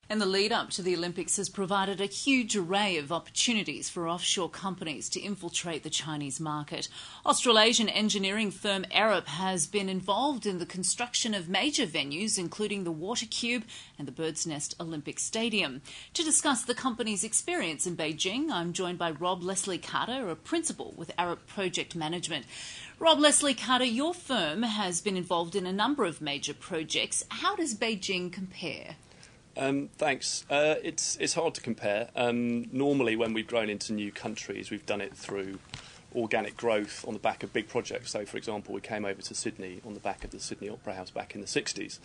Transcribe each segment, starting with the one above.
And the lead up to the Olympics has provided a huge array of opportunities for offshore companies to infiltrate the Chinese market. Australasian engineering firm Arup has been involved in the construction of major venues, including the Water Cube and the Bird's Nest Olympic Stadium. To discuss the company's experience in Beijing, I'm joined by Rob Leslie Carter, a principal with Arup Project Management. Rob Leslie Carter, your firm has been involved in a number of major projects. How does Beijing compare? Thanks. It's hard to compare. Normally, when we've grown into new countries, we've done it through organic growth on the back of big projects. So, for example, we came over to Sydney on the back of the Sydney Opera House back in the 60s.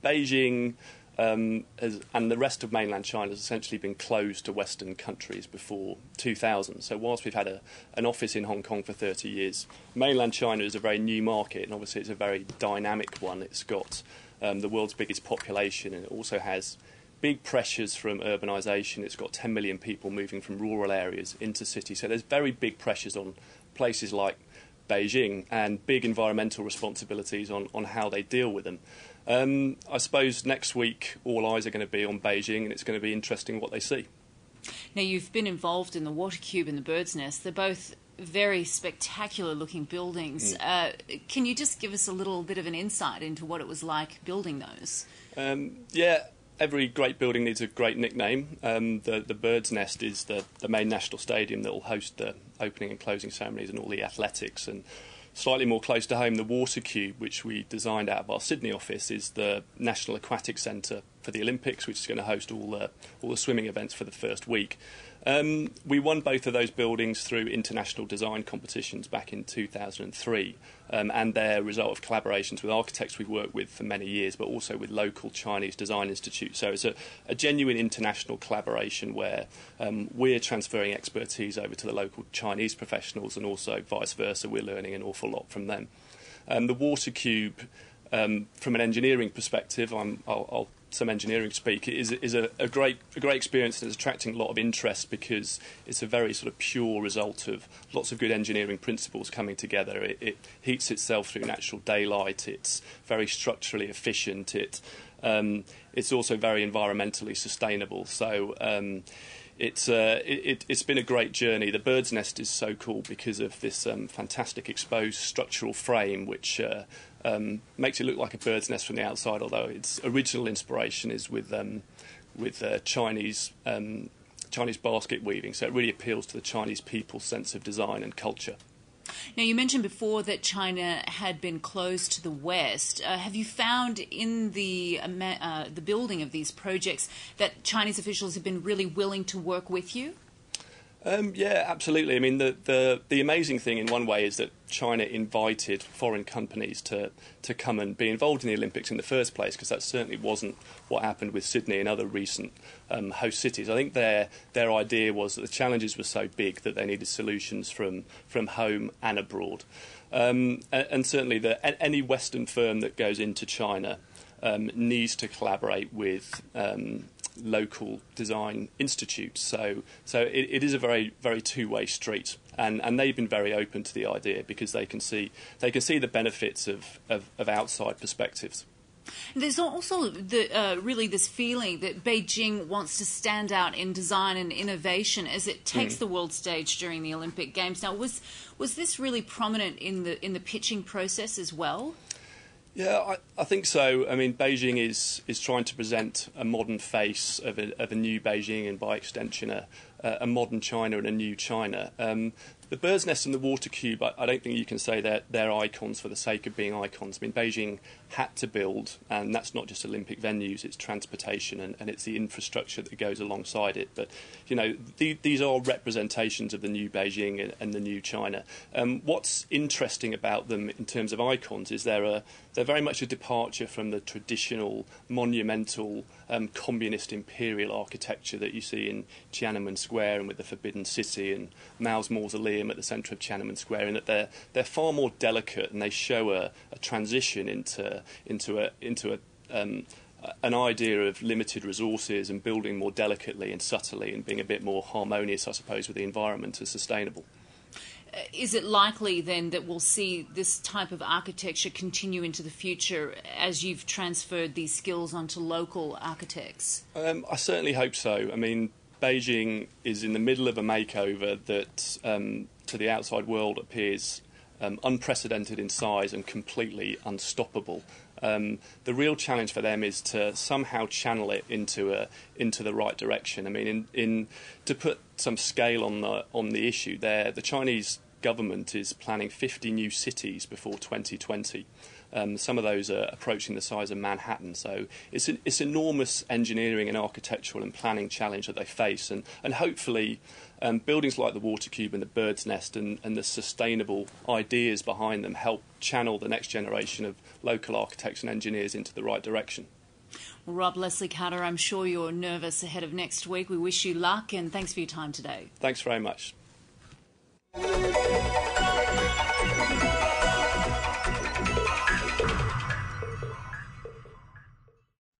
Beijing and the rest of mainland China has essentially been closed to Western countries before 2000. So whilst we've had an office in Hong Kong for 30 years, mainland China is a very new market, and obviously it's a very dynamic one. It's got the world's biggest population, and it also has big pressures from urbanisation. It's got 10 million people moving from rural areas into cities. So there's very big pressures on places like Beijing and big environmental responsibilities on how they deal with them. I suppose next week all eyes are going to be on Beijing, and it's going to be interesting what they see. Now, you've been involved in the Water Cube and the Bird's Nest. They're both very spectacular looking buildings. Can you just give us a little bit of an insight into what it was like building those? Every great building needs a great nickname. The Bird's Nest is the main national stadium that will host the opening and closing ceremonies and all the athletics. And slightly more close to home, the Water Cube, which we designed out of our Sydney office, is the National Aquatic Centre for the Olympics, which is going to host all the swimming events for the first week. We won both of those buildings through international design competitions back in 2003, and they're a result of collaborations with architects we've worked with for many years, but also with local Chinese design institutes. So it's a genuine international collaboration where we're transferring expertise over to the local Chinese professionals, and also vice versa, we're learning an awful lot from them. The Water Cube, from an engineering perspective, I'll some engineering speak, is a great experience that's attracting a lot of interest because it's a very sort of pure result of lots of good engineering principles coming together. It heats itself through natural daylight. It's very structurally efficient. It's also very environmentally sustainable. So it's been a great journey. The Bird's Nest is so cool because of this fantastic exposed structural frame, which makes it look like a bird's nest from the outside, although its original inspiration is with Chinese basket weaving. So it really appeals to the Chinese people's sense of design and culture. Now, you mentioned before that China had been closed to the West. Have you found in the building of these projects that Chinese officials have been really willing to work with you? Yeah, absolutely. I mean, the amazing thing in one way is that China invited foreign companies to come and be involved in the Olympics in the first place, because that certainly wasn't what happened with Sydney and other recent host cities. I think their idea was that the challenges were so big that they needed solutions from home and abroad. And certainly any Western firm that goes into China needs to collaborate with local design institutes. So it is a very, very two-way street, and they've been very open to the idea because they can see the benefits of outside perspectives. There's also really this feeling that Beijing wants to stand out in design and innovation as it takes the world stage during the Olympic Games. Now, was this really prominent in the pitching process as well? Yeah, I think so. I mean, Beijing is trying to present a modern face of a new Beijing, and by extension a modern China and a new China. The Bird's Nest and the Water Cube, I don't think you can say they're icons for the sake of being icons. I mean, Beijing had to build, and that's not just Olympic venues, it's transportation and it's the infrastructure that goes alongside it. But, you know, these are representations of the new Beijing and the new China. What's interesting about them in terms of icons is they're very much a departure from the traditional monumental communist imperial architecture that you see in Tiananmen Square and with the Forbidden City and Mao's mausoleum at the centre of Tiananmen Square, in that they're far more delicate, and they show a transition into an idea of limited resources and building more delicately and subtly and being a bit more harmonious, I suppose, with the environment and sustainable. Is it likely then that we'll see this type of architecture continue into the future as you've transferred these skills onto local architects? I certainly hope so. I mean, Beijing is in the middle of a makeover that to the outside world appears unprecedented in size and completely unstoppable. The real challenge for them is to somehow channel it into the right direction. I mean, to put some scale on the issue there, the Chinese government is planning 50 new cities before 2020. Some of those are approaching the size of Manhattan, so it's enormous engineering and architectural and planning challenge that they face, and hopefully buildings like the Water Cube and the Bird's Nest and the sustainable ideas behind them help channel the next generation of local architects and engineers into the right direction. Well, Rob, Leslie Carter, I'm sure you're nervous ahead of next week. We wish you luck and thanks for your time today. Thanks very much.